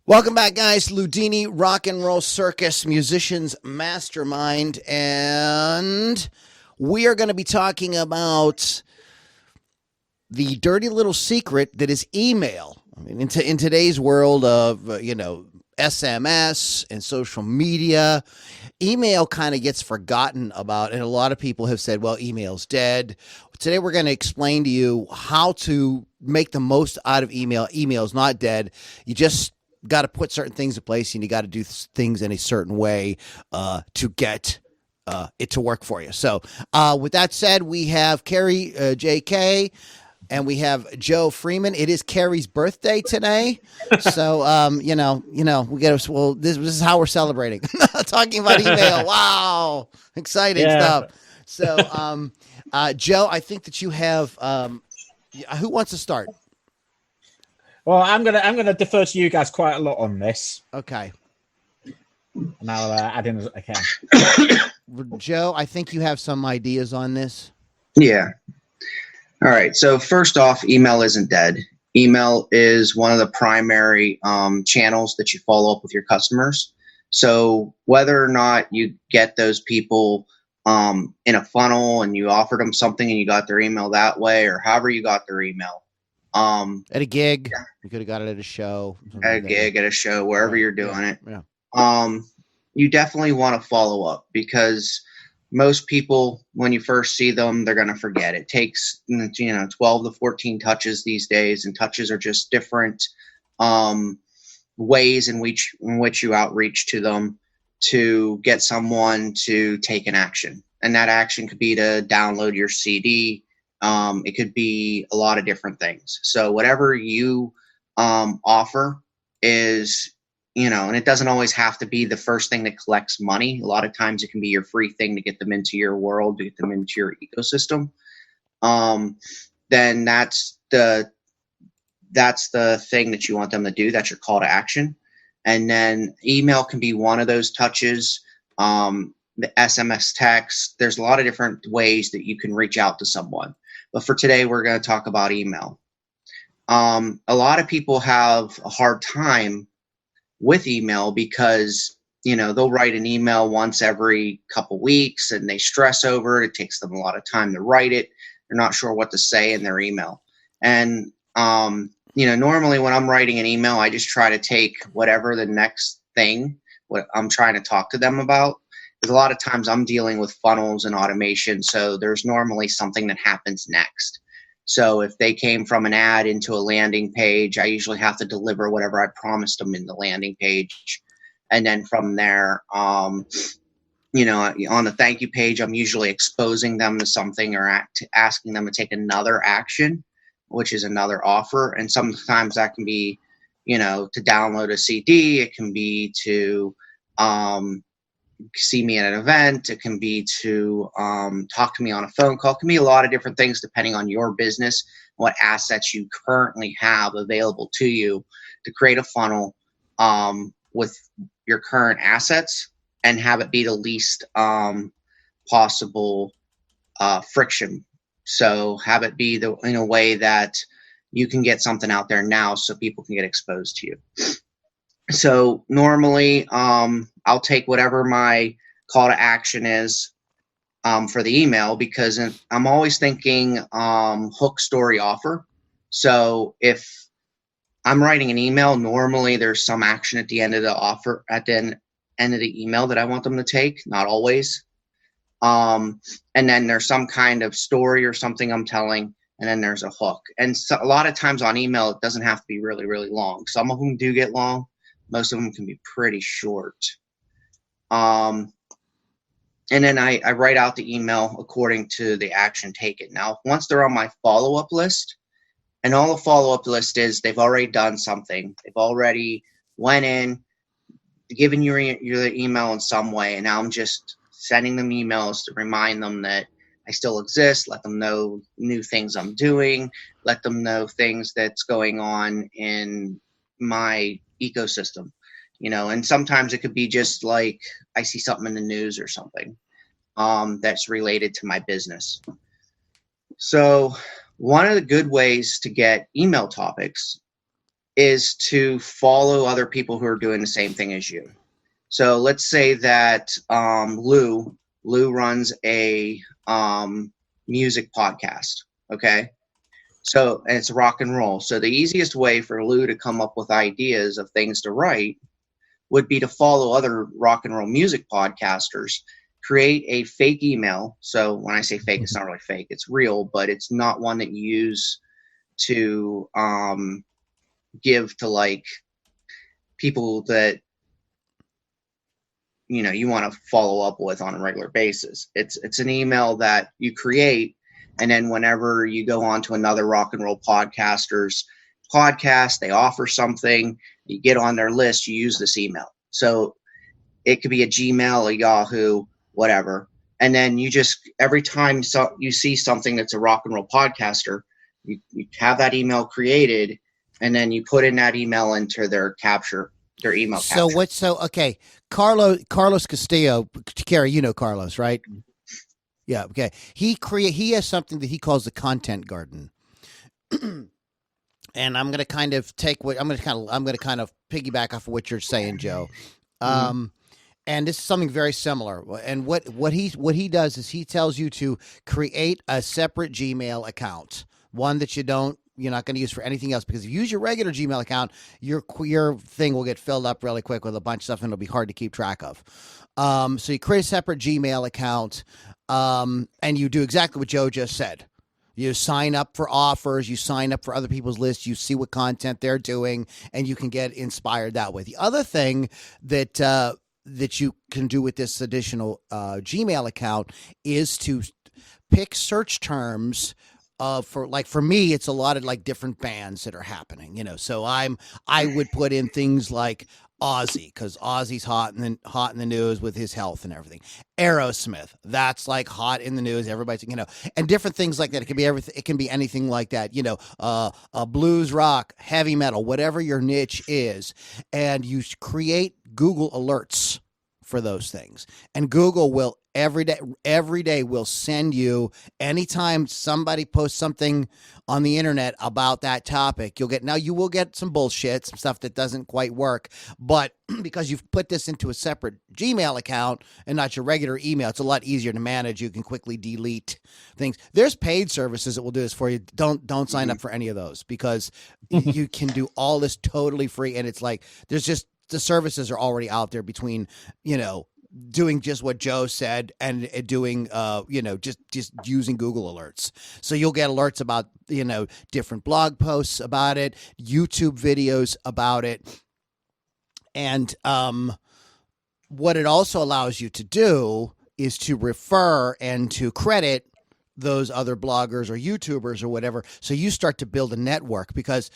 Welcome back, guys. Ludini Rock and Roll Circus Musicians Mastermind. And we are going to be talking about the dirty little secret that is email. I mean, in today's world of, SMS and social media, email kind of gets forgotten about. And a lot of people have said, well, email's dead. Today, we're going to explain to you how to make the most out of email. Email's not dead. You just got to put certain things in place, and you got to do things in a certain way to get it to work for you. So with that said, we have Carrie JK and we have Joe Freeman. It is Carrie's birthday today. So, we got to, well, this is how we're celebrating. Talking about email. Wow. Exciting stuff. So, Joe, I think that you have, who wants to start? Well, I'm gonna defer to you guys quite a lot on this. Okay. And I'll add in as I can. Joe, I think you have some ideas on this. Yeah. All right. So first off, email isn't dead. Email is one of the primary channels that you follow up with your customers. So whether or not you get those people in a funnel and you offered them something and you got their email that way, or however you got their email. At a gig, you could have got it at a show. At a gig, at a show, wherever you're doing it. Yeah. You definitely want to follow up, because most people, when you first see them, they're going to forget. It takes 12 to 14 touches these days, and touches are just different ways in which you outreach to them to get someone to take an action. And that action could be to download your CD. It could be a lot of different things. So whatever you offer is, and it doesn't always have to be the first thing that collects money. A lot of times it can be your free thing to get them into your world, to get them into your ecosystem. Then that's the thing that you want them to do. That's your call to action. And then email can be one of those touches. The SMS text, there's a lot of different ways that you can reach out to someone. But for today, we're going to talk about email. A lot of people have a hard time with email because, they'll write an email once every couple weeks and they stress over it. It takes them a lot of time to write it. They're not sure what to say in their email. And, normally when I'm writing an email, I just try to take whatever the next thing, what I'm trying to talk to them about. Because a lot of times I'm dealing with funnels and automation, so there's normally something that happens next. So if they came from an ad into a landing page, I usually have to deliver whatever I promised them in the landing page. And then from there, on the thank you page, I'm usually exposing them to something or asking them to take another action, which is another offer. And sometimes that can be, to download a CD. It can be to see me at an event. It can be to talk to me on a phone call. It can be a lot of different things depending on your business, what assets you currently have available to you to create a funnel with your current assets and have it be the least possible friction. So have it be in a way that you can get something out there now so people can get exposed to you. So normally I'll take whatever my call to action is for the email, because I'm always thinking hook, story, offer. So if I'm writing an email, normally there's some action at the end of the offer, at the end of the email that I want them to take, not always. And then there's some kind of story or something I'm telling, and then there's a hook. And so a lot of times on email, it doesn't have to be really, really long. Some of them do get long. Most of them can be pretty short. And then I write out the email according to the action taken. Now, once they're on my follow-up list, and all the follow-up list is they've already done something. They've already went in, given your email in some way, and now I'm just sending them emails to remind them that I still exist, let them know new things I'm doing, let them know things that's going on in my ecosystem, and sometimes it could be just like I see something in the news or something that's related to my business. So one of the good ways to get email topics is to follow other people who are doing the same thing as you. So let's say that Lou runs a music podcast. Okay. So, and it's rock and roll. So the easiest way for Lou to come up with ideas of things to write would be to follow other rock and roll music podcasters, create a fake email. So when I say fake, it's not really fake, it's real, but it's not one that you use to give to like people that you want to follow up with on a regular basis. It's an email that you create, and then whenever you go on to another rock and roll podcaster's podcast, they offer something, you get on their list, you use this email. So it could be a Gmail, a Yahoo, whatever. And then you just, every time you see something that's a rock and roll podcaster, you have that email created, and then you put in that email into their email capture. Okay, Carlos Castillo, Carrie, you know Carlos, right? Yeah, okay. He has something that he calls the content garden. And I'm going to kind of piggyback off of what you're saying, Joe. And this is something very similar. And what he does is he tells you to create a separate Gmail account, one that you're not going to use for anything else, because if you use your regular Gmail account, your thing will get filled up really quick with a bunch of stuff, and it'll be hard to keep track of. So you create a separate Gmail account, and you do exactly what Joe just said. You sign up for offers, you sign up for other people's lists, you see what content they're doing, and you can get inspired that way. The other thing that you can do with this additional Gmail account is to pick search terms. For me, it's a lot of like different bands that are happening, So I would put in things like Ozzy, because Ozzy's hot in the news with his health and everything. Aerosmith, that's like hot in the news. Everybody's, and different things like that. It can be everything. It can be anything like that. Blues, rock, heavy metal, whatever your niche is, and you create Google alerts for those things, and Google will every day will send you, anytime somebody posts something on the internet about that topic, you will get some bullshit, some stuff that doesn't quite work, but because you've put this into a separate Gmail account and not your regular email, it's a lot easier to manage. You can quickly delete things. There's paid services that will do this for you. Don't sign up for any of those, because you can do all this totally free, and it's like the services are already out there between, doing just what Joe said and doing, just using Google alerts. So you'll get alerts about, different blog posts about it, YouTube videos about it. And what it also allows you to do is to refer and to credit those other bloggers or YouTubers or whatever. So you start to build a network, because,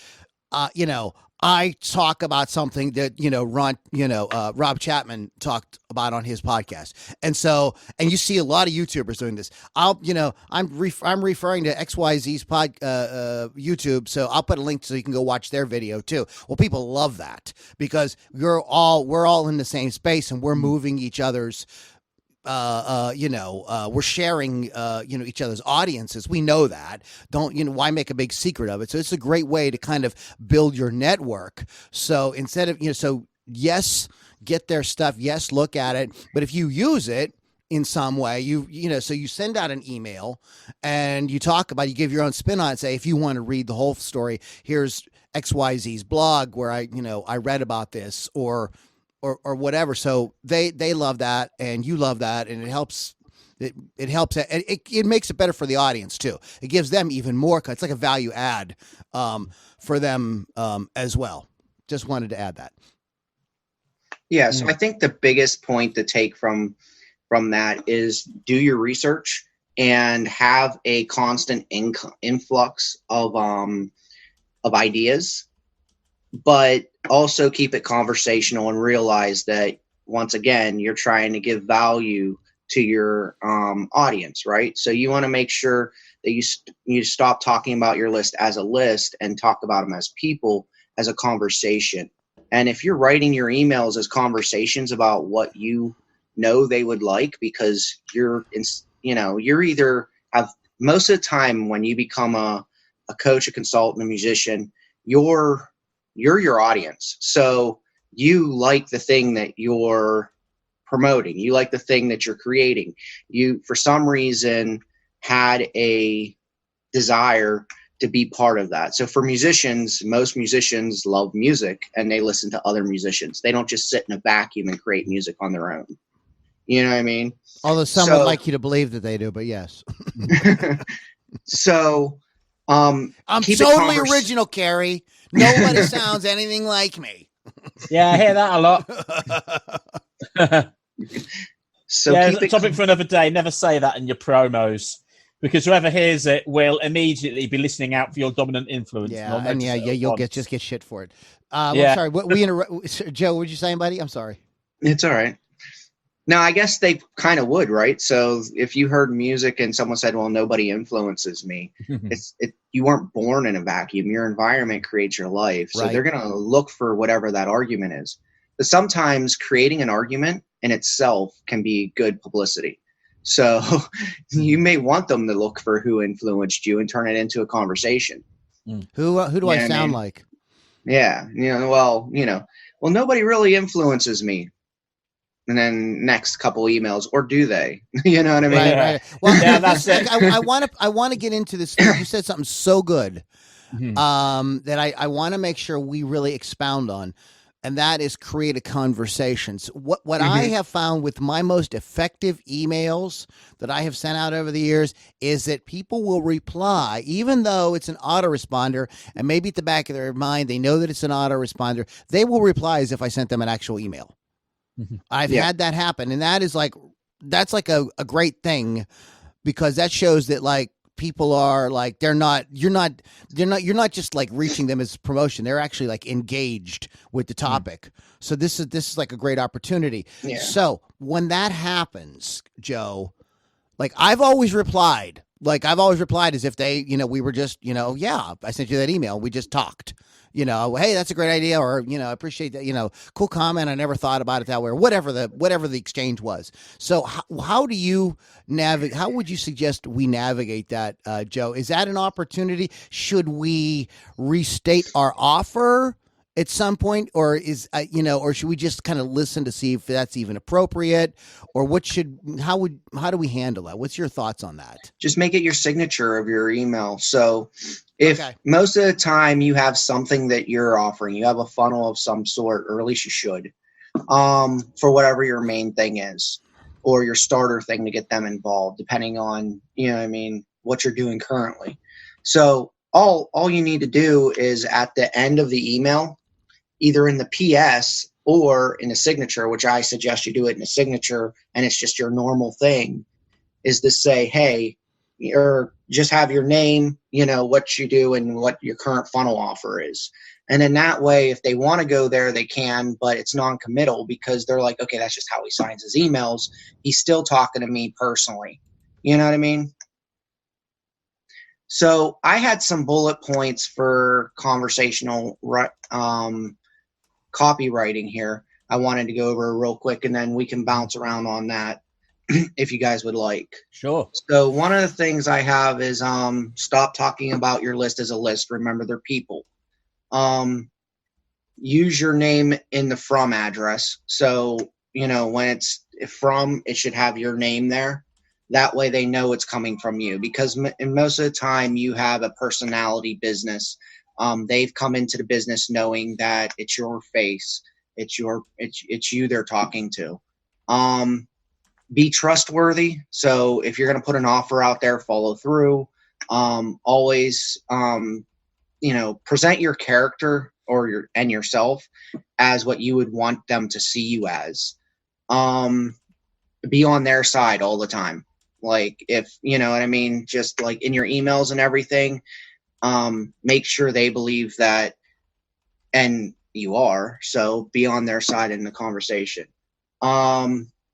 I talk about something that, Rob Chapman talked about on his podcast. And you see a lot of YouTubers doing this. I'm referring to XYZ's YouTube. So I'll put a link so you can go watch their video too. Well, people love that, because we're all in the same space, and we're moving each other's, we're sharing, each other's audiences. We know that. Why make a big secret of it? So it's a great way to kind of build your network. So instead of, yes, get their stuff. Yes, look at it. But if you use it in some way, so you send out an email and you give your own spin on it. Say, if you want to read the whole story, here's XYZ's blog where I read about this, or whatever. So they love that, and you love that, and it helps. It helps. It makes it better for the audience too. It gives them even more. It's like a value add for them as well. Just wanted to add that. Yeah. So I think the biggest point to take from that is do your research and have a constant influx of ideas, but also keep it conversational and realize that, once again, you're trying to give value to your audience, right? So you want to make sure that you stop talking about your list as a list and talk about them as people, as a conversation. And if you're writing your emails as conversations about what they would like, because you're either have, most of the time when you become a coach, a consultant, a musician, you're you're your audience. So you like the thing that you're promoting. You like the thing that you're creating. You, for some reason, had a desire to be part of that. So for musicians, most musicians love music and they listen to other musicians. They don't just sit in a vacuum and create music on their own. You know what I mean? Although some would like you to believe that they do, but yes. So, I'm totally original, Carrie. Nobody sounds anything like me. Yeah, I hear that a lot. So yeah, a topic for another day. Never say that in your promos, because whoever hears it will immediately be listening out for your dominant influence. Yeah, and you'll just get shit for it. I'm sorry. Joe, what were you saying, buddy? I'm sorry. It's all right. Now, I guess they kind of would, right? So if you heard music and someone said, well, nobody influences me, you weren't born in a vacuum. Your environment creates your life. So they're going to look for whatever that argument is. But sometimes creating an argument in itself can be good publicity. So you may want them to look for who influenced you and turn it into a conversation. Who do I sound like? Yeah. Well, nobody really influences me. And then next couple emails, or do they? You know what I mean? Right. Well, yeah, that's it. I want to get into this. You said something so good that I want to make sure we really expound on, and that is create a conversation. So what I have found with my most effective emails that I have sent out over the years is that people will reply, even though it's an autoresponder, and maybe at the back of their mind they know that it's an autoresponder. They will reply as if I sent them an actual email. I've had that happen, and that's like a great thing, because that shows that like people are like you're not just like reaching them as promotion. They're actually like engaged with the topic. So this is like a great opportunity. Yeah. So when that happens, Joe, like I've always replied as if they, we were just, I sent you that email. We just talked. Hey, that's a great idea, or I appreciate that, cool comment. I never thought about it that way, or whatever the exchange was. So how do you navigate? How would you suggest we navigate that, Joe? Is that an opportunity? Should we restate our offer at some point, or or should we just kind of listen to see if that's even appropriate, or how do we handle that? What's your thoughts on that? Just make it your signature of your email. So if most of the time you have something that you're offering, you have a funnel of some sort, or at least you should, for whatever your main thing is, or your starter thing to get them involved, depending on, what you're doing currently. So all you need to do is at the end of the email, either in the PS or in a signature, which I suggest you do it in a signature, and it's just your normal thing, is to say, hey, or just have your name, what you do and what your current funnel offer is. And then that way, if they want to go there, they can, but it's non-committal, because they're like, okay, that's just how he signs his emails. He's still talking to me personally. You know what I mean? So I had some bullet points for conversational copywriting here. I wanted to go over real quick, and then we can bounce around on that if you guys would like. Sure. So one of the things I have is stop talking about your list as a list. Remember, they're people. Use your name in the from address. So, when it's from, it should have your name there. That way they know it's coming from you, because most of the time you have a personality business. They've come into the business knowing that it's your face. It's you they're talking to. Be trustworthy. So if you're going to put an offer out there, follow through. Always, present your character and yourself as what you would want them to see you as. Be on their side all the time. Like, if, you know what I mean, just like in your emails and everything, make sure they believe that, and you are, so be on their side in the conversation.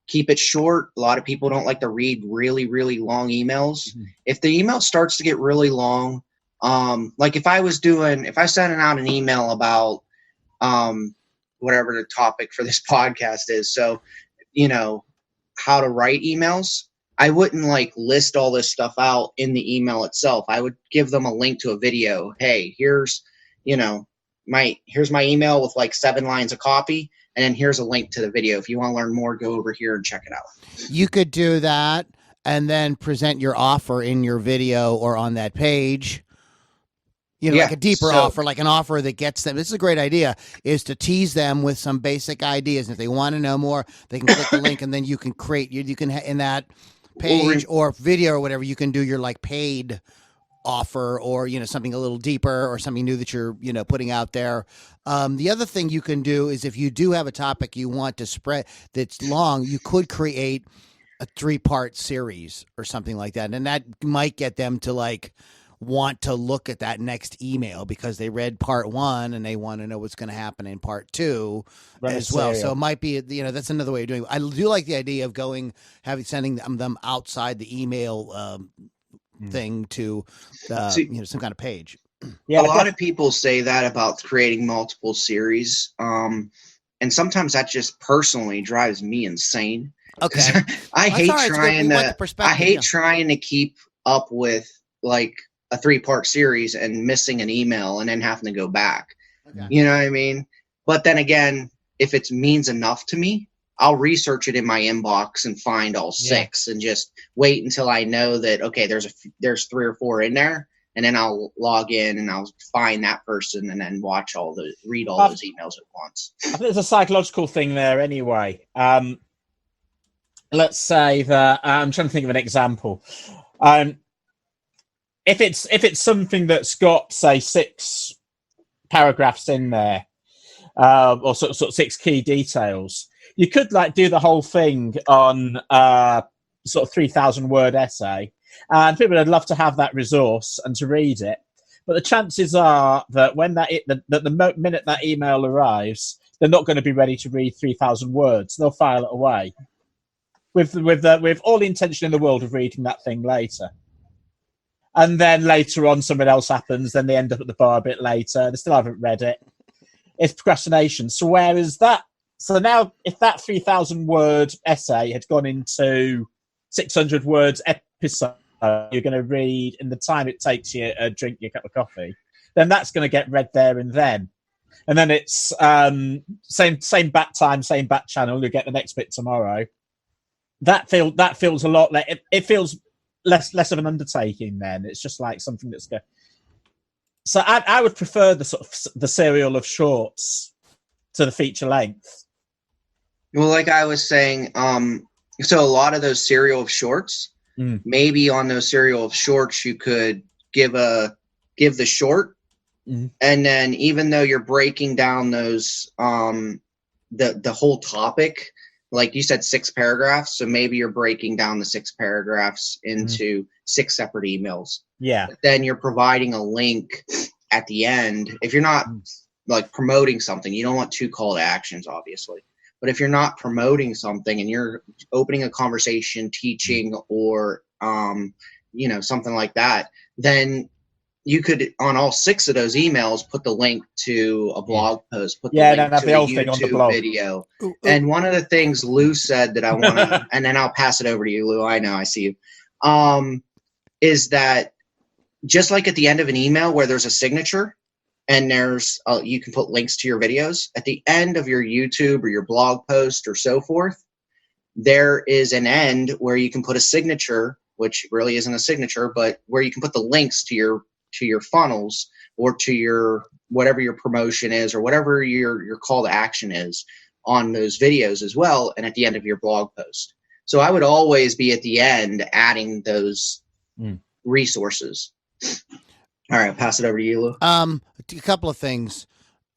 Keep it short. A lot of people don't like to read really, really long emails. Mm-hmm. If the email starts to get really long, like if I sending out an email about whatever the topic for this podcast is, so, how to write emails, I wouldn't like list all this stuff out in the email itself. I would give them a link to a video. Hey, here's, here's my email with like 7 lines of copy, and then here's a link to the video. If you want to learn more, go over here and check it out. You could do that and then present your offer in your video or on that page. Like a deeper offer, like an offer that gets them. This is a great idea, is to tease them with some basic ideas. And if they want to know more, they can click the link, and then you can create, you can in that page or video or whatever, you can do your like paid offer, or something a little deeper, or something new that you're putting out there. The other thing you can do is, if you do have a topic you want to spread that's long, you could create a 3-part series or something like that, and that might get them to like want to look at that next email because they read part 1 and they want to know what's going to happen in part 2 as well. So it might be, that's another way of doing it. I do like the idea of sending them outside the email thing to some kind of page. Yeah, a lot of people say that about creating multiple series, and sometimes that just personally drives me insane. Okay, I hate trying to keep up with like a 3-part series and missing an email and then having to go back. Okay. You know what I mean? But then again, if it means enough to me, I'll research it in my inbox and find all 6 and just wait until I know that, okay, there's 3 or 4 in there. And then I'll log in and I'll find that person and then read all those emails at once. I think there's a psychological thing there anyway. Let's say that I'm trying to think of an example. If it's something that's got, say, 6 paragraphs in there, or sort of 6 key details, you could like do the whole thing on sort of 3,000 word essay, and people would love to have that resource and to read it. But the chances are that when the minute that email arrives, they're not going to be ready to read 3,000 words. They'll file it away with all the intention in the world of reading that thing later. And then later on, something else happens. Then they end up at the bar a bit later. They still haven't read it. It's procrastination. So now, if that 3,000 word essay had gone into 600 words episode, you're going to read in the time it takes you to drink your cup of coffee, then that's going to get read there and then. And then it's same bat time, same bat channel. You get the next bit tomorrow. That feels a lot like it feels less of an undertaking. Then it's just like something that's good. So I would prefer the sort of the serial of shorts to the feature length. Well, like I was saying, so a lot of those serial of shorts, maybe on those serial of shorts, you could give the short, and then even though you're breaking down those the whole topic, like you said, 6 paragraphs, so maybe you're breaking down the 6 paragraphs into 6 separate emails. Yeah. But then you're providing a link at the end. If you're not like promoting something, you don't want 2 call to actions, obviously. But if you're not promoting something and you're opening a conversation, teaching, or something like that, then you could, on all 6 of those emails, put the link to a blog post, put the link to a YouTube video. And one of the things Lou said that I want to, and then I'll pass it over to you, Lou. I know, I see you. Is that just like at the end of an email where there's a signature and there's you can put links to your videos, at the end of your YouTube or your blog post or so forth, there is an end where you can put a signature, which really isn't a signature, but where you can put the links to your funnels or to your whatever your promotion is or whatever your call to action is on those videos as well, and at the end of your blog post. So I would always be at the end adding those resources. All right, I'll pass it over to you, Lou. A couple of things.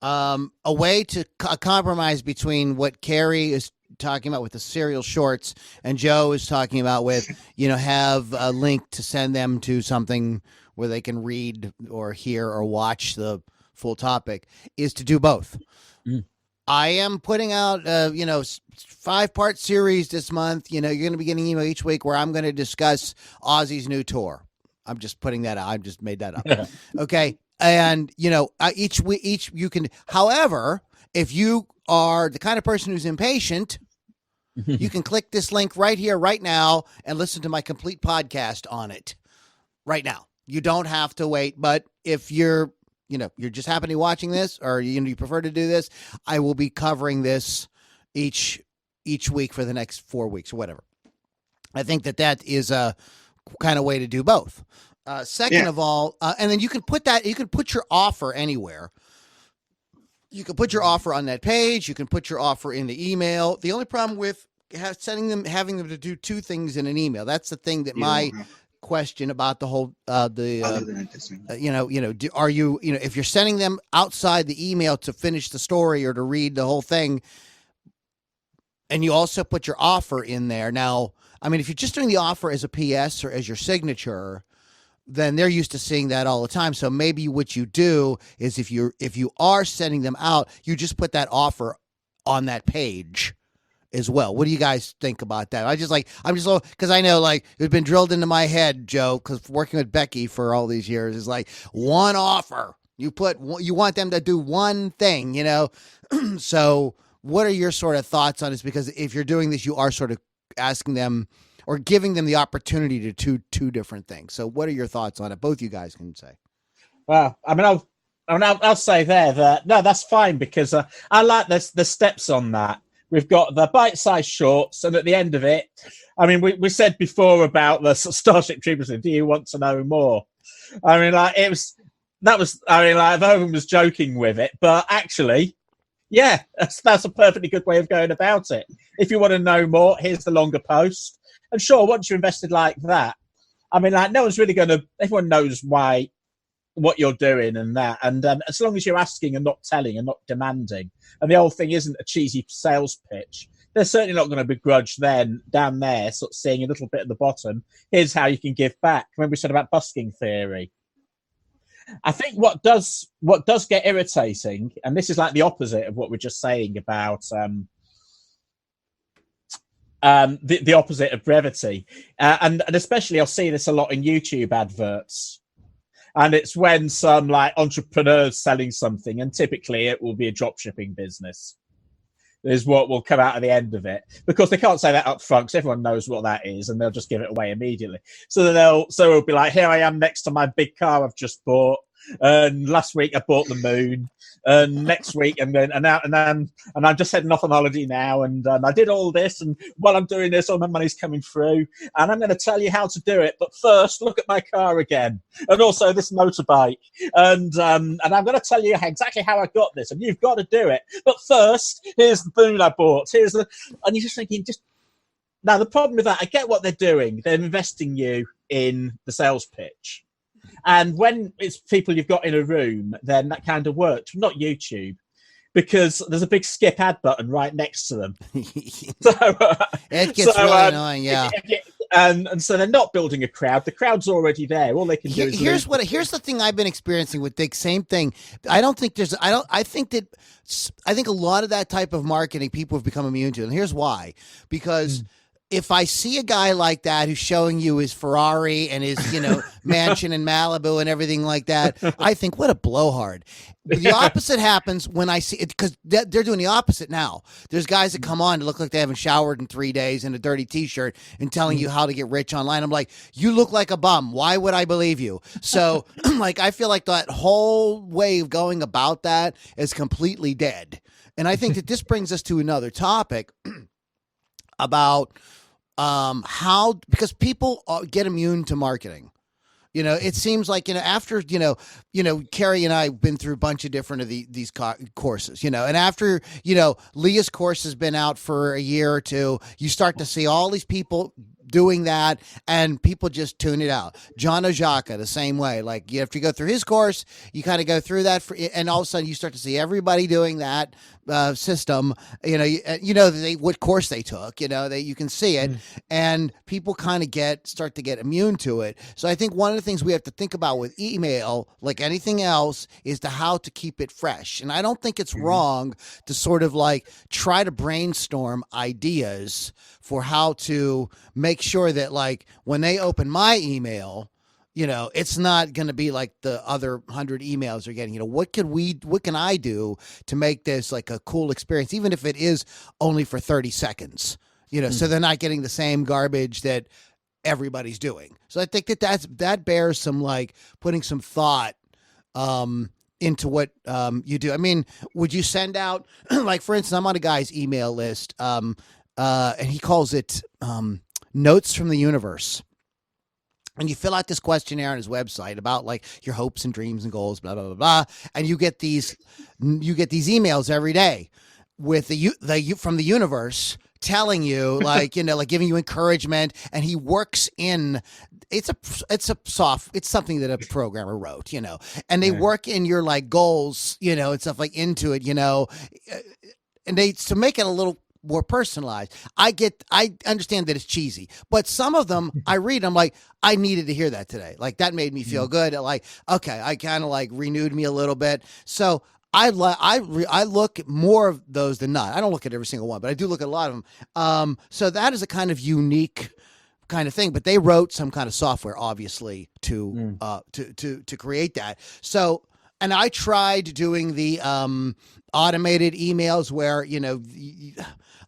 A way to a compromise between what Carrie is talking about with the serial shorts and Joe is talking about with, have a link to send them to something where they can read or hear or watch the full topic, is to do both. I am putting out, 5-part series this month. You're going to be getting email each week where I'm going to discuss Ozzy's new tour. I'm just putting that out. I just made that up. Okay. And, each you can, however, if you are the kind of person who's impatient, you can click this link right here, right now, and listen to my complete podcast on it right now. You don't have to wait. But if you're you're just happen to be watching this, or you prefer to do this, I will be covering this each week for the next 4 weeks or whatever. I think that is a kind of way to do both. Second of all, and then you can put your offer anywhere. You can put your offer on that page. You can put your offer in the email. The only problem with having them to do two things in an email, that's the thing that my question about the whole are you if you're sending them outside the email to finish the story or to read the whole thing, and you also put your offer in there. Now, I mean, if you're just doing the offer as a PS or as your signature, then they're used to seeing that all the time. So maybe what you do is if you are sending them out, you just put that offer on that page as well. What do you guys think about that? I'm just because I know like it's been drilled into my head, Joe, because working with Becky for all these years is like one offer. You want them to do one thing, So what are your sort of thoughts on this? Because if you're doing this, you are sort of asking them or giving them the opportunity to do two different things. So what are your thoughts on it? Both you guys can say. Well, I mean, I'll say there that no, that's fine, because I like the steps on that. We've got the bite-sized shorts, and at the end of it, I mean, we said before about the Starship Troopers. Do you want to know more? I mean, like Vogan was joking with it, but actually, yeah, that's a perfectly good way of going about it. If you want to know more, here's the longer post. And sure, once you're invested like that, I mean, like no one's really everyone knows what you're doing and that. And as long as you're asking and not telling and not demanding, and the whole thing isn't a cheesy sales pitch, they're certainly not going to begrudge then down there, sort of seeing a little bit at the bottom. Here's how you can give back. Remember we said about busking theory. I think what does get irritating, and this is like the opposite of what we're just saying about the opposite of brevity, and especially I'll see this a lot in YouTube adverts, and it's when some like entrepreneurs selling something, and typically it will be a drop shipping business is what will come out at the end of it, because they can't say that up front because everyone knows what that is, and they'll just give it away immediately. So it'll be like, here I am next to my big car I've just bought, and last week I bought the moon, and next week and I'm just heading off on holiday now, and I did all this, and while I'm doing this, all my money's coming through, and I'm going to tell you how to do it. But first, look at my car again, and also this motorbike, and I'm going to tell you exactly how I got this, and you've got to do it. But first, here's the moon I bought. And you're just thinking, now the problem with that, I get what they're doing. They're investing you in the sales pitch. And when it's people you've got in a room, then that kind of works. Not YouTube, because there's a big skip ad button right next to them. So it gets really annoying, yeah. And so they're not building a crowd. The crowd's already there. All they can do is here's the thing I've been experiencing with Dick. Same thing. I think a lot of that type of marketing people have become immune to, and here's why. Because if I see a guy like that who's showing you his Ferrari and his, mansion in Malibu and everything like that, I think, what a blowhard. But the opposite happens when I see it, because they're doing the opposite now. There's guys that come on to look like they haven't showered in 3 days in a dirty T-shirt and telling you how to get rich online. I'm like, you look like a bum. Why would I believe you? So, I feel like that whole way of going about that is completely dead. And I think that this brings us to another topic about because people get immune to marketing. It seems like, after, Carrie and I have been through a bunch of different of these courses, and after, Leah's course has been out for a year or two, you start to see all these people doing that, and people just tune it out. John Ojaka, the same way. Like, you have to go through his course, you kind of go through that, and all of a sudden you start to see everybody doing that system. What course they took. You can see it, and people kind of start to get immune to it. So I think one of the things we have to think about with email, like anything else, is how to keep it fresh. And I don't think it's wrong to sort of try to brainstorm ideas for how to make sure that when they open my email, it's not going to be like the other 100 emails they're getting. What can I do to make this like a cool experience, even if it is only for 30 seconds, so they're not getting the same garbage that everybody's doing. So I think that bears some putting some thought into what you do. I mean, would you send out like, for instance, I'm on a guy's email list, and he calls it notes from the universe. And you fill out this questionnaire on his website about like your hopes and dreams and goals, blah blah blah blah, and you get these emails every day with the from the universe telling you like like giving you encouragement, and he works in it's something that a programmer wrote, and they work in your like goals, and stuff like into it, and they to make it a little more personalized. I understand that it's cheesy, but some of them I read, I'm like, I needed to hear that today. Like that made me feel good. Like, okay, I kind of like renewed me a little bit. So I look at more of those than not. I don't look at every single one, but I do look at a lot of them. So that is a kind of unique kind of thing, but they wrote some kind of software, obviously, to create that. So, and I tried doing the automated emails where,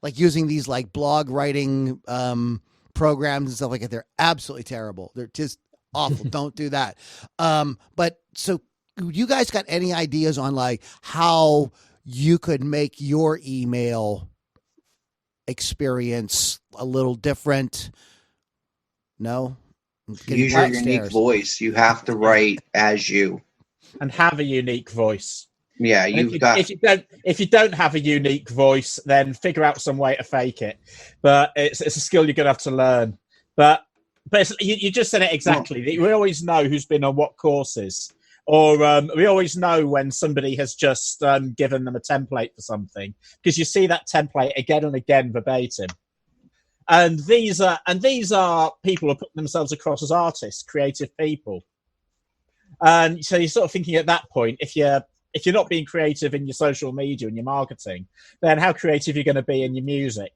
like using these like blog writing programs and stuff like that. They're absolutely terrible. They're just awful. Don't do that. But so you guys got any ideas on like how you could make your email experience a little different? No? Use your unique voice. You have to write as you. And have a unique voice. Yeah, if you don't have a unique voice, then figure out some way to fake it. But it's a skill you're gonna have to learn. But you just said it exactly. We always know who's been on what courses, or we always know when somebody has just given them a template for something, because you see that template again and again verbatim. And these are people who put themselves across as artists, creative people. And so you're sort of thinking at that point, if you're not being creative in your social media and your marketing, then how creative are you going to be in your music?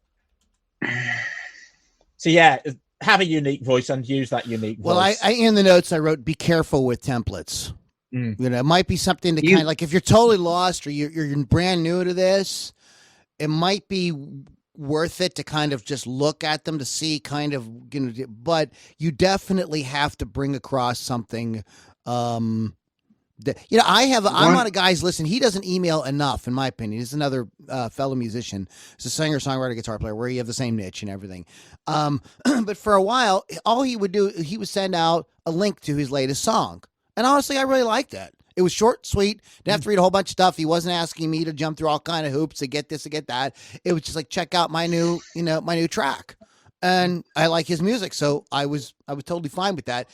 So yeah, have a unique voice and use that unique voice. Well, I in the notes I wrote, be careful with templates. It might be something to kind of like if you're totally lost or you're brand new to this, it might be worth it to kind of just look at them to see kind of, but you definitely have to bring across something. I'm on a guy's list, and he doesn't email enough, in my opinion. He's another fellow musician. He's a singer, songwriter, guitar player, where you have the same niche and everything. But for a while, all he would do, he would send out a link to his latest song. And honestly, I really liked that. It was short, sweet. Didn't have to read a whole bunch of stuff. He wasn't asking me to jump through all kind of hoops to get this, to get that. It was just like, check out my new track. And I like his music, so I was totally fine with that.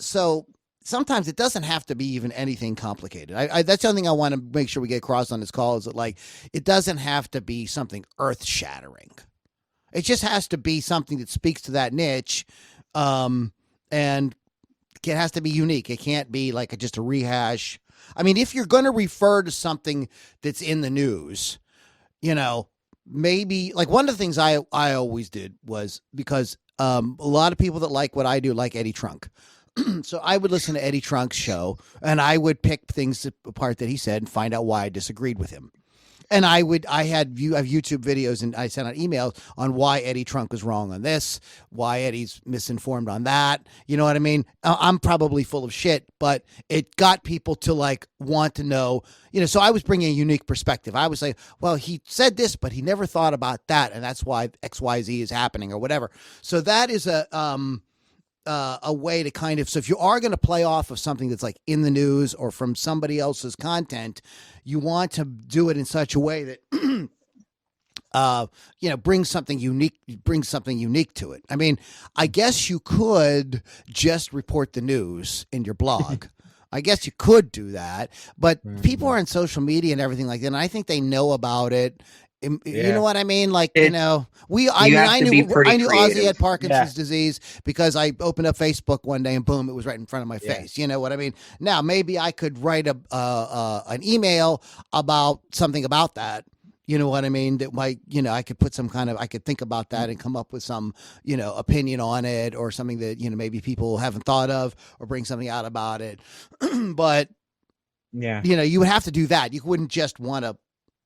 So sometimes it doesn't have to be even anything complicated. That's the other thing I want to make sure we get across on this call is that like it doesn't have to be something earth shattering. It just has to be something that speaks to that niche, and it has to be unique. It can't be like just a rehash. I mean, if you're going to refer to something that's in the news, maybe like one of the things I always did was because a lot of people that like what I do like Eddie Trunk. So I would listen to Eddie Trunk's show, and I would pick things apart that he said and find out why I disagreed with him. And I have YouTube videos, and I sent out emails on why Eddie Trunk was wrong on this, why Eddie's misinformed on that. You know what I mean? I'm probably full of shit, but it got people to like want to know, so I was bringing a unique perspective. I was like, well, he said this, but he never thought about that. And that's why XYZ is happening or whatever. So that is a way to kind of, so if you are going to play off of something that's like in the news or from somebody else's content, you want to do it in such a way that, brings something unique to it. I mean, I guess you could just report the news in your blog. I guess you could do that, but people are on social media and everything like that. And I think they know about it. You know what I mean? Like, I knew Ozzy had Parkinson's disease because I opened up Facebook one day and boom, it was right in front of my face. You know what I mean? Now, maybe I could write an email about something about that. You know what I mean? That might, I could put I could think about that and come up with some, opinion on it or something that, maybe people haven't thought of or bring something out about it. But, you would have to do that. You wouldn't just want to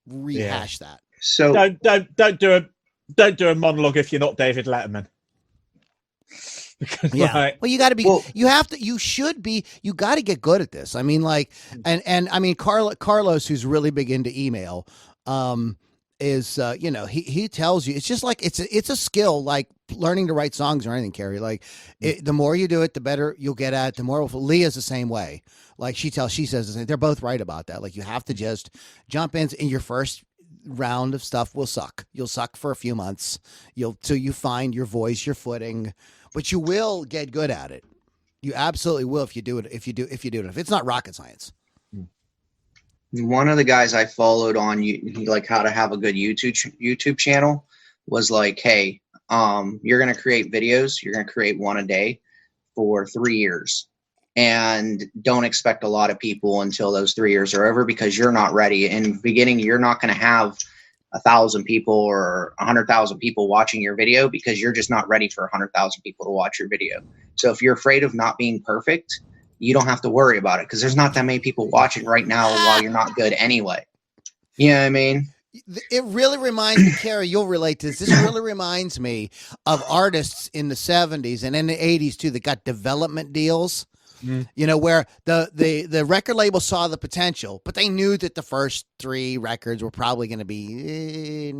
rehash that. So don't do a monologue if you're not David Letterman. Because, Yeah. like, Well, you got to be, Well, you got to get good at this. I mean, like, and I mean, Carlos, who's really big into email, is, he tells you, it's just like, it's a skill, like learning to write songs or anything, Carrie. Like the more you do it, the better you'll get at it. The more Leah's the same way. Like she says, they're both right about that. Like you have to just jump in your first round of stuff will suck. You'll suck for a few months. Till you find your voice, your footing, but you will get good at it. You absolutely will if you do it. If you do it, if it's not rocket science. one of the guys I followed on like how to have a good YouTube channel was like, hey, you're gonna create videos. You're gonna create one a day for 3 years, and don't expect a lot of people until those 3 years are over because you're not ready. In the beginning, you're not gonna have 1,000 people or 100,000 people watching your video because you're just not ready for 100,000 people to watch your video. So if you're afraid of not being perfect, you don't have to worry about it because there's not that many people watching right now while you're not good anyway. You know what I mean? It really reminds me, Carrie, you'll relate to this. This really reminds me of artists in the 70s and in the 80s too that got development deals. Where the record label saw the potential, but they knew that the first 3 records were probably going to be, you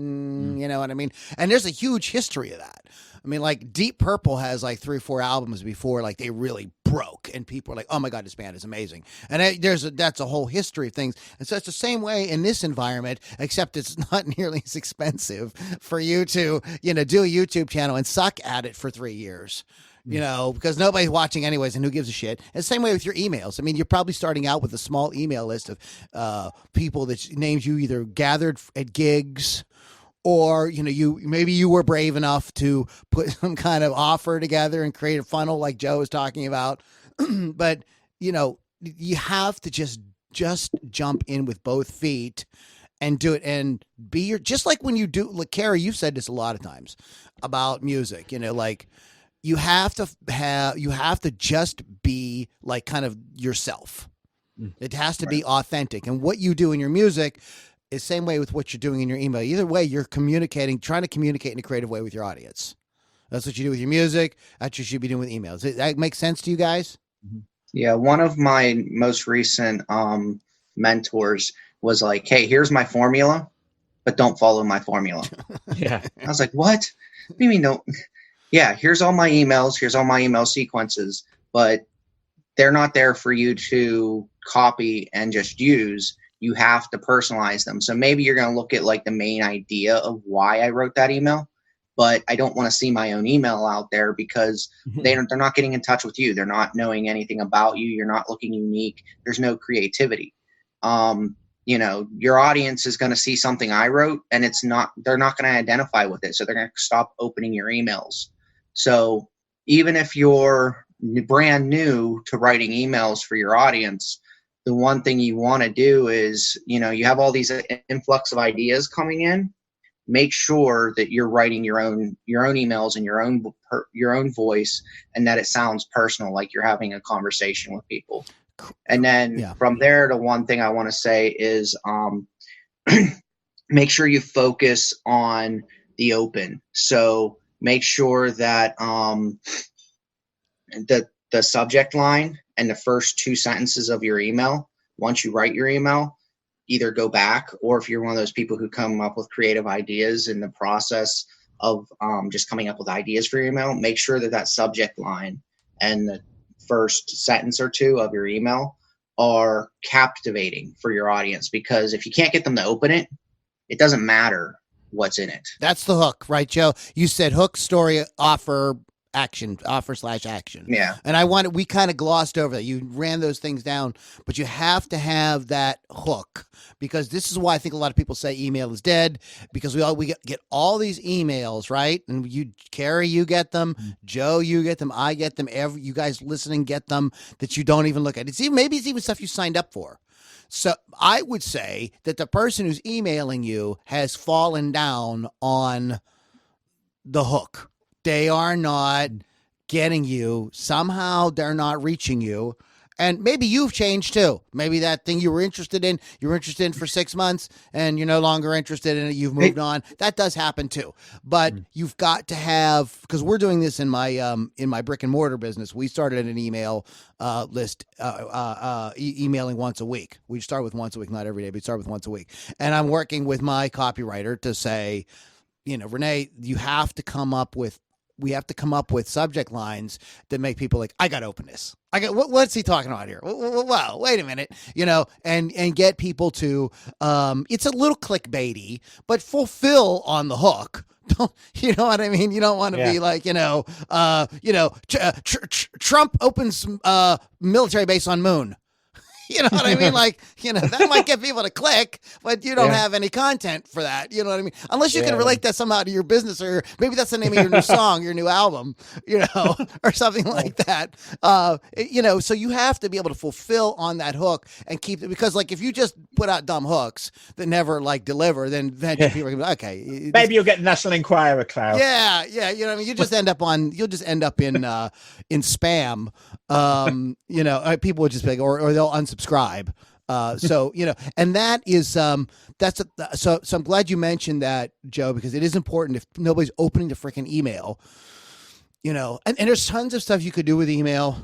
know what I mean? And there's a huge history of that. I mean, like Deep Purple has like 3 or 4 albums before like they really broke, and people are like, "Oh my God, this band is amazing." And that's a whole history of things. And so it's the same way in this environment, except it's not nearly as expensive for you to do a YouTube channel and suck at it for 3 years. Because nobody's watching anyways, and who gives a shit? And the same way with your emails. I mean, you're probably starting out with a small email list of people that names you either gathered at gigs, or you were brave enough to put some kind of offer together and create a funnel like Joe was talking about. But you have to just jump in with both feet and do it, and be just like when you do. Like Carrie, you've said this a lot of times about music. Like. You have to just be like kind of yourself. It has to be authentic. And what you do in your music is same way with what you're doing in your email. Either way, you're trying to communicate in a creative way with your audience. That's what you do with your music. That's what you should be doing with emails. Does that make sense to you guys? Yeah. One of my most recent mentors was like, hey, here's my formula, but don't follow my formula. yeah. I was like, what? What do you mean don't? Yeah, here's all my emails. Here's all my email sequences, but they're not there for you to copy and just use. You have to personalize them. So maybe you're going to look at like the main idea of why I wrote that email, but I don't want to see my own email out there because they're not getting in touch with you. They're not knowing anything about you. You're not looking unique. There's no creativity. Your audience is going to see something I wrote and they're not going to identify with it. So they're going to stop opening your emails. So even if you're brand new to writing emails for your audience, the one thing you want to do is, you have all these influx of ideas coming in. Make sure that you're writing your own emails in your own voice, and that it sounds personal, like you're having a conversation with people. And then from there, the one thing I want to say is make sure you focus on the open. So make sure that the subject line and the first 2 sentences of your email, once you write your email, either go back, or if you're one of those people who come up with creative ideas in the process of just coming up with ideas for your email, make sure that subject line and the first sentence or 2 of your email are captivating for your audience. Because if you can't get them to open it, it doesn't matter what's in it. That's the hook, right, Joe? You said hook, story, offer / action. Yeah. And we kind of glossed over that. You ran those things down, but you have to have that hook, because this is why I think a lot of people say email is dead, because we get all these emails, right? And Carrie, you get them, Joe, you get them, I get them, you guys listening get them, that you don't even look at. Maybe it's even stuff you signed up for. So I would say that the person who's emailing you has fallen down on the hook. They are not getting you. Somehow they're not reaching you. And maybe you've changed too. Maybe that thing you were interested in for 6 months and you're no longer interested in it. You've moved on. That does happen too. But you've got to have, because we're doing this in my brick and mortar business. We started an email list, emailing once a week. We start with once a week, not every day, but we start with once a week. And I'm working with my copywriter to say, Renee, we have to come up with subject lines that make people like, I got to open this. What's he talking about here? Wow, wait a minute, and get people to, it's a little clickbaity, but fulfill on the hook. You know what I mean? You don't want to be like, Trump opens military base on moon. You know what I mean? Like, that might get people to click, but you don't have any content for that. You know what I mean? Unless you can relate that somehow to your business, or maybe that's the name of your new song, your new album, or something like that. So you have to be able to fulfill on that hook and keep it, because like if you just put out dumb hooks that never like deliver, then eventually people are gonna be like, okay. Maybe you'll get the National Enquirer cloud. Yeah. You know what I mean? You'll just end up in spam. People would just be like, or they'll unsubscribe. And that is, so I'm glad you mentioned that, Joe, because it is important if nobody's opening the freaking email, and there's tons of stuff you could do with email.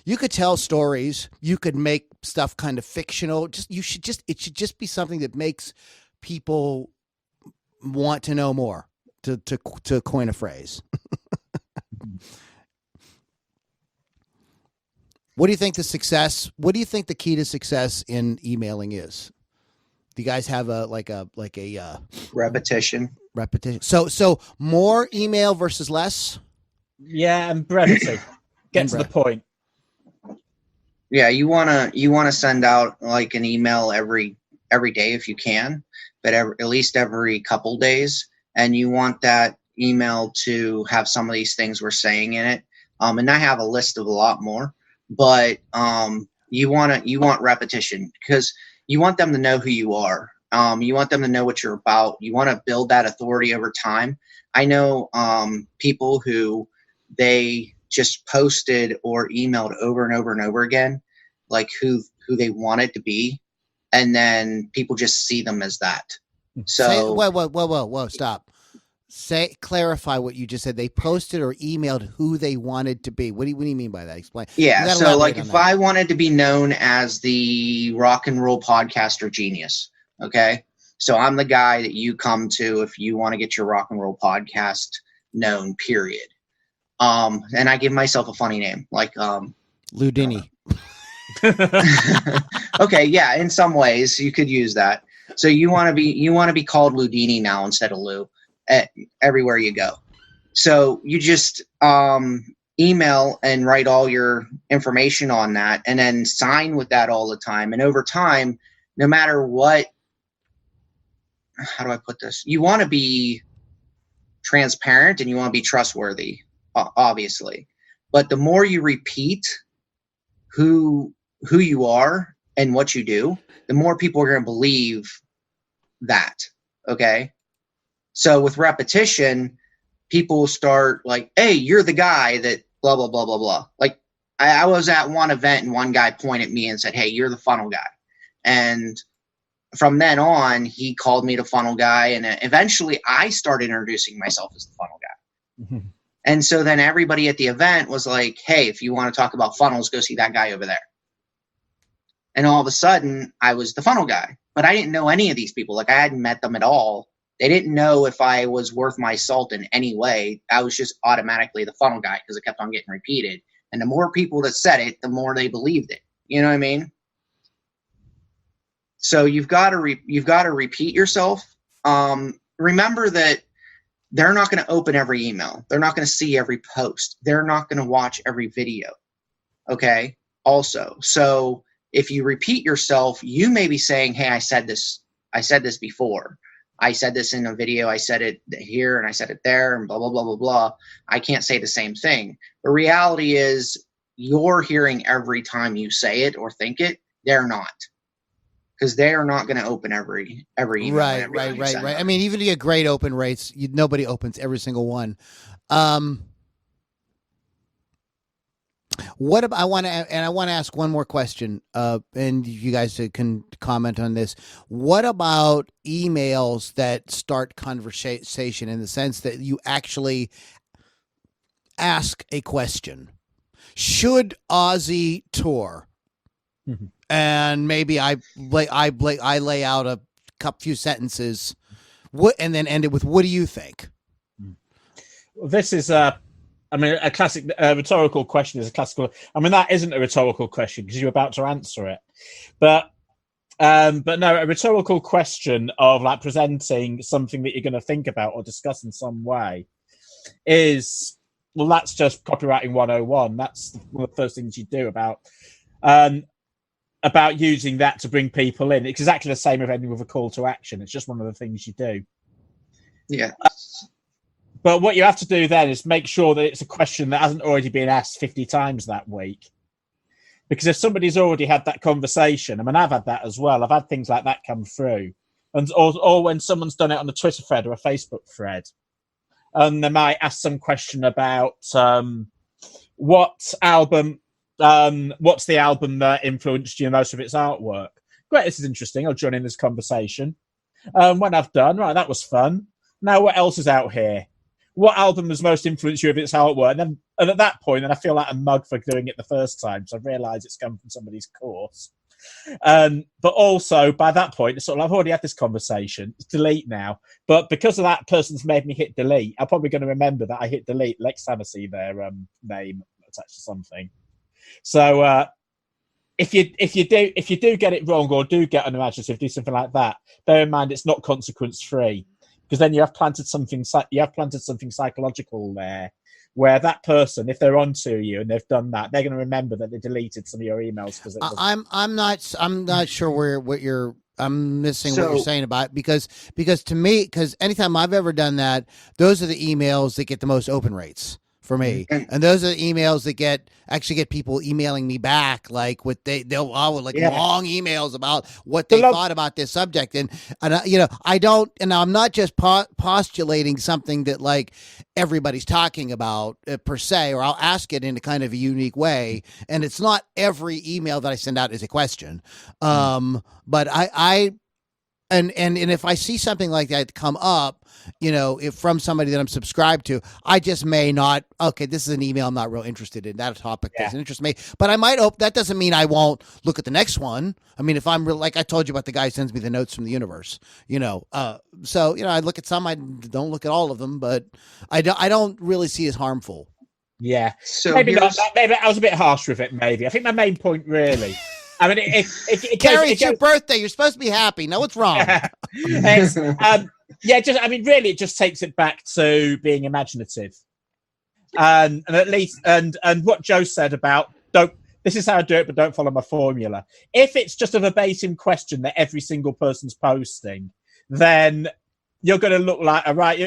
You could tell stories. You could make stuff kind of fictional. It should just be something that makes people want to know more, to coin a phrase. What do you think the key to success in emailing is? Do you guys have a repetition? Repetition. So more email versus less? Yeah, and brevity. Get to the point. Yeah, you wanna send out like an email every day if you can, but at least every couple days, and you want that email to have some of these things we're saying in it. And I have a list of a lot more. But you want repetition, because you want them to know who you are. You want them to know what you're about. You want to build that authority over time. I know people who they just posted or emailed over and over and over again, like who they wanted to be, and then people just see them as that. So whoa, stop. Clarify what you just said. They posted or emailed who they wanted to be. What do you mean by that? Explain. Yeah. So like if I wanted to be known as the rock and roll podcaster genius, okay. So I'm the guy that you come to if you want to get your rock and roll podcast known, period. And I give myself a funny name, like Ludini. Okay. Yeah. In some ways you could use that. So you want to be called Ludini now instead of Lou. Everywhere you go. So you just email and write all your information on that, and then sign with that all the time. And over time, no matter what, how do I put this? You want to be transparent and you want to be trustworthy, obviously. But the more you repeat who you are and what you do, the more people are going to believe that. Okay. So with repetition, people start like, hey, you're the guy that blah, blah, blah, blah, blah. Like I was at one event and one guy pointed at me and said, hey, you're the funnel guy. And from then on, he called me the funnel guy. And eventually I started introducing myself as the funnel guy. Mm-hmm. And so then everybody at the event was like, hey, if you want to talk about funnels, go see that guy over there. And all of a sudden I was the funnel guy, but I didn't know any of these people. Like I hadn't met them at all. They didn't know if I was worth my salt in any way. I was just automatically the funnel guy because it kept on getting repeated. And the more people that said it, the more they believed it. You know what I mean? So you've got to repeat yourself. Remember that they're not going to open every email. They're not going to see every post. They're not going to watch every video. Okay. Also, so if you repeat yourself, you may be saying, hey, I said this before. I said this in a video, I said it here and I said it there and blah, blah, blah, blah, blah. I can't say the same thing. The reality is you're hearing every time you say it or think it. They're not. Because they are not going to open every email. Right. I mean, even to get great open rates, nobody opens every single one. What about, I want to ask one more question, and you guys can comment on this. What about emails that start conversation in the sense that you actually ask a question? Should Ozzy tour? Mhm. And maybe I lay out a few sentences, and then end it with, "What do you think?" Well, this is I mean, a classic rhetorical question is a classical. I mean, that isn't a rhetorical question because you're about to answer it, but no, a rhetorical question of like presenting something that you're going to think about or discuss in some way is, well, that's just copywriting 101. That's one of the first things you do about using that to bring people in. It's exactly the same with ending with a call to action. It's just one of the things you do. Yeah. But what you have to do then is make sure that it's a question that hasn't already been asked 50 times that week. Because if somebody's already had that conversation, I mean, I've had that as well. I've had things like that come through. Or when someone's done it on a Twitter thread or a Facebook thread, and they might ask some question about what's the album that influenced you most of its artwork. Great, this is interesting. I'll join in this conversation. When I've done, right, that was fun. Now, what else is out here? What album has most influenced you of its artwork? And at that point, then I feel like a mug for doing it the first time. So I realise it's come from somebody's course. But also, by that point, it's sort of, I've already had this conversation. It's delete now. But because of that person's made me hit delete, I'm probably going to remember that I hit delete next time I see their name attached to something. So if you do get it wrong or do get unimaginative, do something like that, bear in mind it's not consequence free. Because then you have planted something psychological there, where that person, if they're onto you and they've done that, they're going to remember that they deleted some of your emails because I'm not sure what you're. I'm missing what So- you're saying about it, because to me, because anytime I've ever done that, those are the emails that get the most open rates for me, and those are the emails that actually get people emailing me back, like what long emails about what they thought about this subject, and I don't, and I'm not just postulating something that like everybody's talking about per se, or I'll ask it in a kind of a unique way, and it's not every email that I send out is a question, but and if I see something like that come up, if from somebody that I'm subscribed to, I just may not. Okay, this is an email I'm not real interested in. That topic doesn't interest me, but I might hope that doesn't mean I won't look at the next one. I mean, if I'm real, like I told you about the guy who sends me the notes from the universe, so I look at some. I don't look at all of them, but I don't really see as harmful. Yeah, So maybe not. Maybe I was a bit harsh with it. Maybe I think my main point really. I mean, Carrie, it's your birthday. You're supposed to be happy. No, what's wrong? Really, it just takes it back to being imaginative, and at least, and what Joe said about this is how I do it, but don't follow my formula. If it's just a verbatim question that every single person's posting, then you're going to look like a right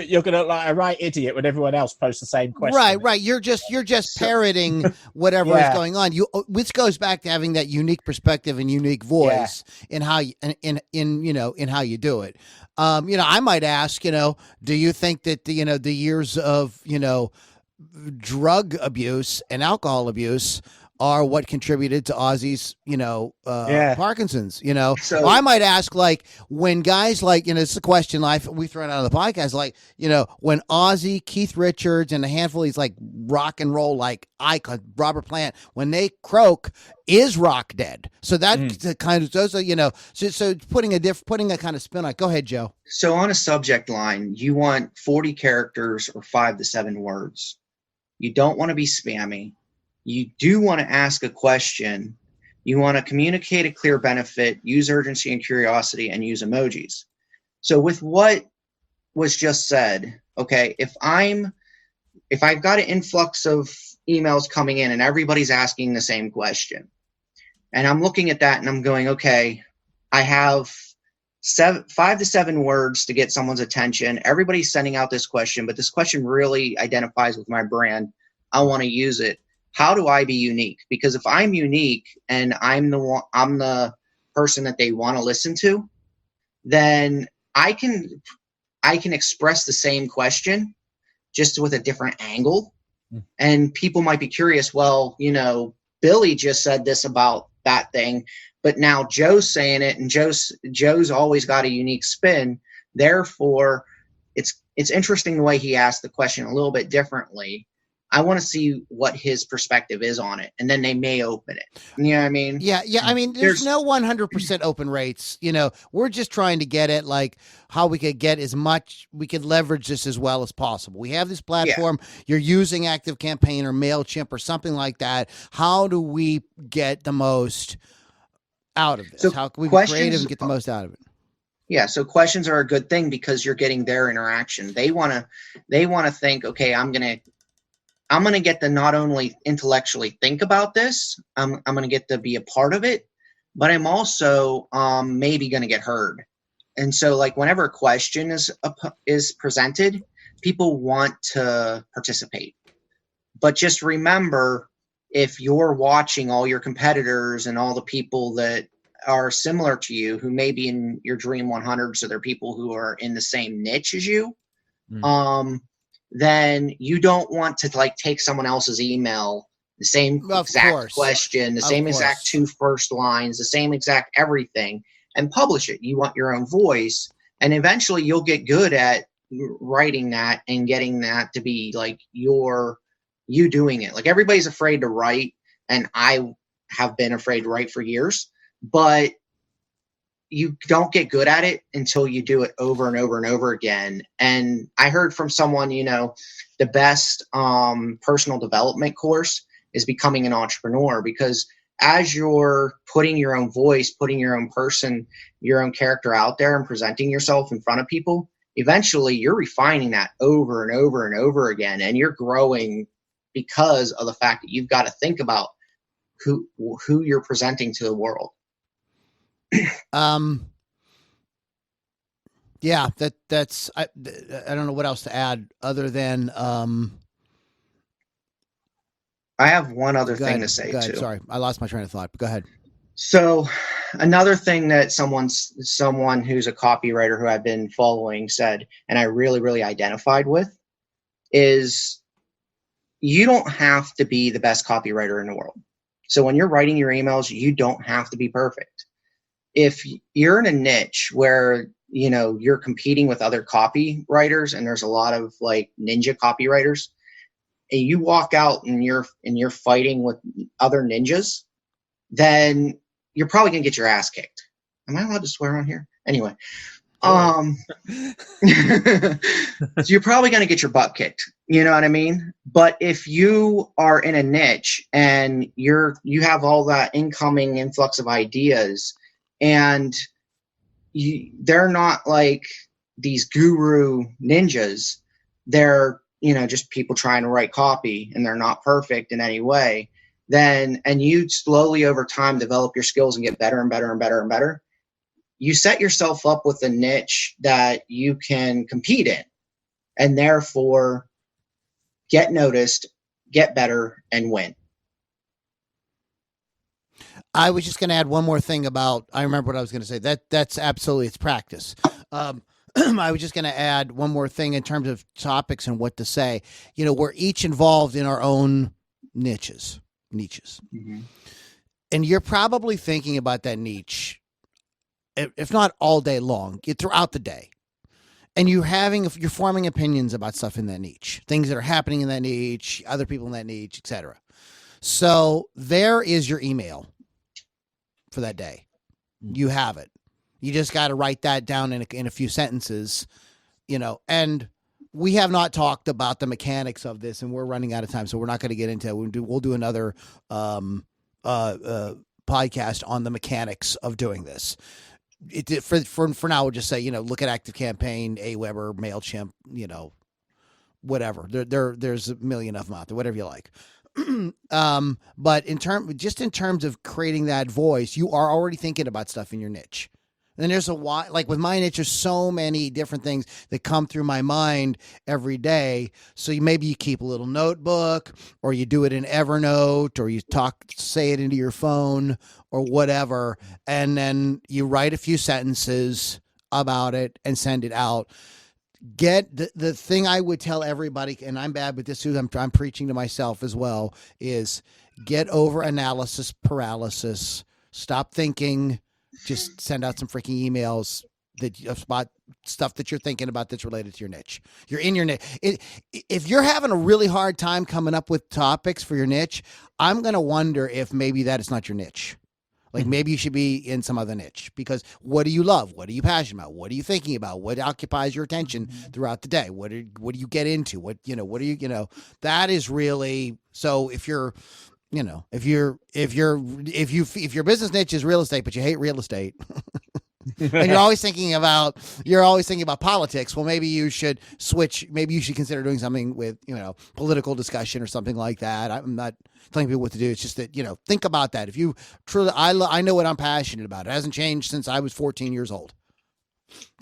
idiot when everyone else posts the same question. Right. You're just parroting whatever is going on. Which goes back to having that unique perspective and unique voice in how you, in how you do it. I might ask, do you think that the years of drug abuse and alcohol abuse are what contributed to Ozzy's, Parkinson's, So I might ask, like, when guys like, it's a question we throw it out on the podcast, like, when Ozzy, Keith Richards, and a handful of these like rock and roll, like icons, Robert Plant, when they croak, is rock dead? So that kind of, those are, so putting a kind of spin on it. Go ahead, Joe. So on a subject line, you want 40 characters or 5 to 7 words. You don't want to be spammy. You do want to ask a question. You want to communicate a clear benefit, use urgency and curiosity, and use emojis. So with what was just said, okay, if I've got an influx of emails coming in and everybody's asking the same question, and I'm looking at that and I'm going, okay, I have 5 to 7 words to get someone's attention. Everybody's sending out this question, but this question really identifies with my brand. I want to use it. How do I be unique? Because if I'm unique and I'm the person that they want to listen to, then I can express the same question just with a different angle, And people might be curious, well, Billy just said this about that thing, but now Joe's saying it, and Joe's always got a unique spin. Therefore, it's interesting the way he asked the question a little bit differently. I want to see what his perspective is on it, and then they may open it. You know what I mean? Yeah. I mean, there's no 100% open rates. We're just trying to get at like how we could get as much, we could leverage this as well as possible. We have this platform. You're using ActiveCampaign or MailChimp or something like that. How do we get the most out of this? So how can we be creative and get the most out of it? Yeah, so questions are a good thing because you're getting their interaction. They want to think, okay, I'm gonna get to not only intellectually think about this, I'm gonna get to be a part of it, but I'm also maybe gonna get heard. And so, like, whenever a question is presented, people want to participate. But just remember, if you're watching all your competitors and all the people that are similar to you, who may be in your Dream 100, so they're people who are in the same niche as you, then you don't want to like take someone else's email, the same exact question, the same exact 2 first lines, the same exact everything, and publish it. You want your own voice, and eventually you'll get good at writing that and getting that to be like you doing it. Like, everybody's afraid to write, and I have been afraid to write for years, but you don't get good at it until you do it over and over and over again. And I heard from someone, the best personal development course is becoming an entrepreneur, because as you're putting your own voice, putting your own person, your own character out there and presenting yourself in front of people, eventually you're refining that over and over and over again. And you're growing because of the fact that you've got to think about who you're presenting to the world. Yeah, that's I don't know what else to add other than I have one other thing to say too. Sorry, I lost my train of thought, but go ahead. So another thing that someone who's a copywriter who I've been following said, and I really, really identified with, is you don't have to be the best copywriter in the world. So when you're writing your emails, you don't have to be perfect. If you're in a niche where, you're competing with other copywriters, and there's a lot of like ninja copywriters, and you walk out and you're fighting with other ninjas, then you're probably going to get your ass kicked. Am I allowed to swear on here? Anyway. So you're probably going to get your butt kicked. You know what I mean? But if you are in a niche and you have all that incoming influx of ideas, and they're not like these guru ninjas, they're, just people trying to write copy, and they're not perfect in any way, and you slowly over time develop your skills and get better and better and better and better, you set yourself up with a niche that you can compete in, and therefore get noticed, get better, and win. I was just going to add one more thing about, I remember what I was going to say. That's absolutely, it's practice. I was just going to add one more thing in terms of topics and what to say. We're each involved in our own niches. Mm-hmm. And you're probably thinking about that niche, if not all day long, throughout the day. And you're forming opinions about stuff in that niche, things that are happening in that niche, other people in that niche, etc. So there is your email for that day. You have it. You just got to write that down in a few sentences, and we have not talked about the mechanics of this, and we're running out of time, so we're not going to get into it. We'll do another podcast on the mechanics of doing this. For now, we'll just say, look at ActiveCampaign, Aweber, MailChimp, whatever. There's a million of them out there, whatever you like. But in terms of creating that voice, you are already thinking about stuff in your niche. And there's like with my niche, there's so many different things that come through my mind every day. So maybe you keep a little notebook, or you do it in Evernote, or you say it into your phone or whatever. And then you write a few sentences about it and send it out. get the thing I would tell everybody, and I'm bad with this too. I'm preaching to myself as well. Is get over analysis paralysis. Stop thinking. Just send out some freaking emails that about stuff that you're thinking about that's related to your niche. You're in your niche. If you're having a really hard time coming up with topics for your niche, I'm going to wonder if maybe that is not your niche. Like maybe you should be in some other niche, because what do you love? What are you passionate about? What are you thinking about? What occupies your attention throughout the day? What do you get into? What are you, that is really, so if you're, if your business niche is real estate, but you hate real estate, and you're always thinking about politics, well, maybe you should switch. Maybe you should consider doing something with, political discussion or something like that. I'm not telling people what to do. It's just that, think about that. If you truly, I know what I'm passionate about. It hasn't changed since I was 14 years old.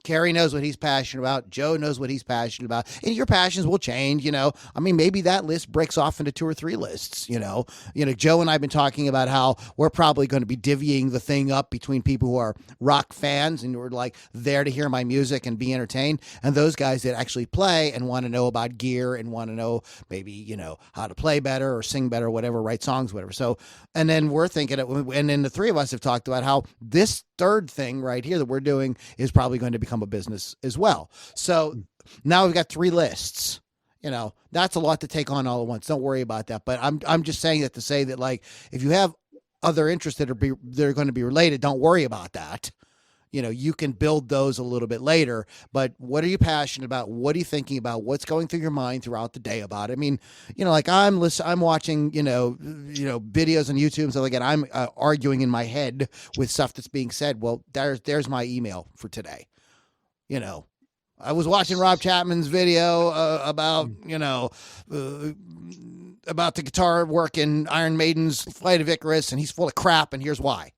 Kerry knows what he's passionate about. Joe knows what he's passionate about. And your passions will change, maybe that list breaks off into 2 or 3 lists, Joe and I have been talking about how we're probably going to be divvying the thing up between people who are rock fans and who are like there to hear my music and be entertained, and those guys that actually play and want to know about gear and want to know maybe, how to play better or sing better or whatever, write songs, whatever. So, and then we're thinking, and then the 3 of us have talked about how this third thing right here that we're doing is probably going to become a business as well. So now we've got 3 lists. That's a lot to take on all at once. Don't worry about that. But I'm just saying that to say that, like, if you have other interests that are going to be related, don't worry about that. You can build those a little bit later, but what are you passionate about? What are you thinking about? What's going through your mind throughout the day about it? I mean, like I'm watching, videos on YouTube and stuff like that. I'm arguing in my head with stuff that's being said. Well, there's my email for today. I was watching Rob Chapman's video about the guitar work in Iron Maiden's Flight of Icarus, and he's full of crap, and here's why.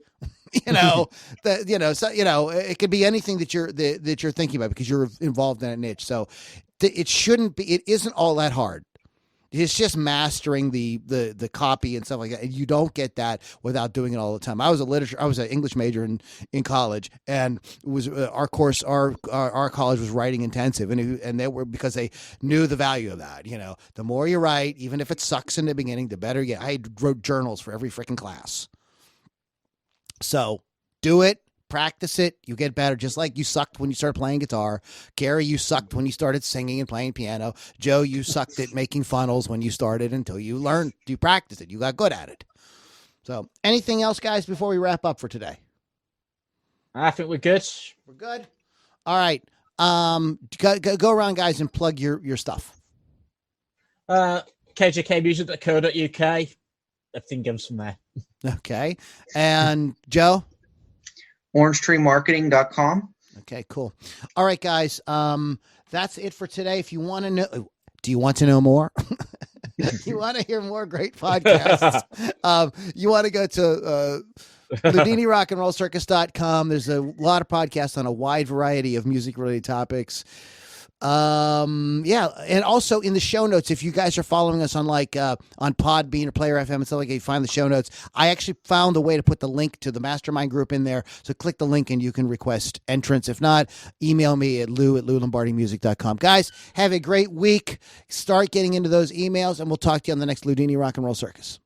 So it could be anything that you're thinking about because you're involved in a niche. So it isn't all that hard. It's just mastering the copy and stuff like that. And you don't get that without doing it all the time. I was an English major in college, and it was our course, our college was writing intensive, and they were, because they knew the value of that. The more you write, even if it sucks in the beginning, the better you get. I wrote journals for every freaking class. So do it, practice it, you get better, just like you sucked when you started playing guitar. Gary, you sucked when you started singing and playing piano. Joe, you sucked at making funnels when you started until you learned, you practiced it, you got good at it. So anything else, guys, before we wrap up for today? I think we're good. We're good. All right. Go around, guys, and plug your stuff. kjkmusic.co.uk. Everything comes from there. Okay. And Joe? OrangeTreeMarketing.com. Okay, cool. All right, guys. That's it for today. If you want to know, do you want to know more? You want to hear more great podcasts? You want to go to LudiniRockAndRollCircus.com. There's a lot of podcasts on a wide variety of music-related topics. And also in the show notes, if you guys are following us on on Podbean or Player FM and stuff like that, you find the show notes. I actually found a way to put the link to the mastermind group in there. So click the link and you can request entrance. If not, email me at lou@loulombardimusic.com. Guys, have a great week. Start getting into those emails, and we'll talk to you on the next Ludini Rock and Roll Circus.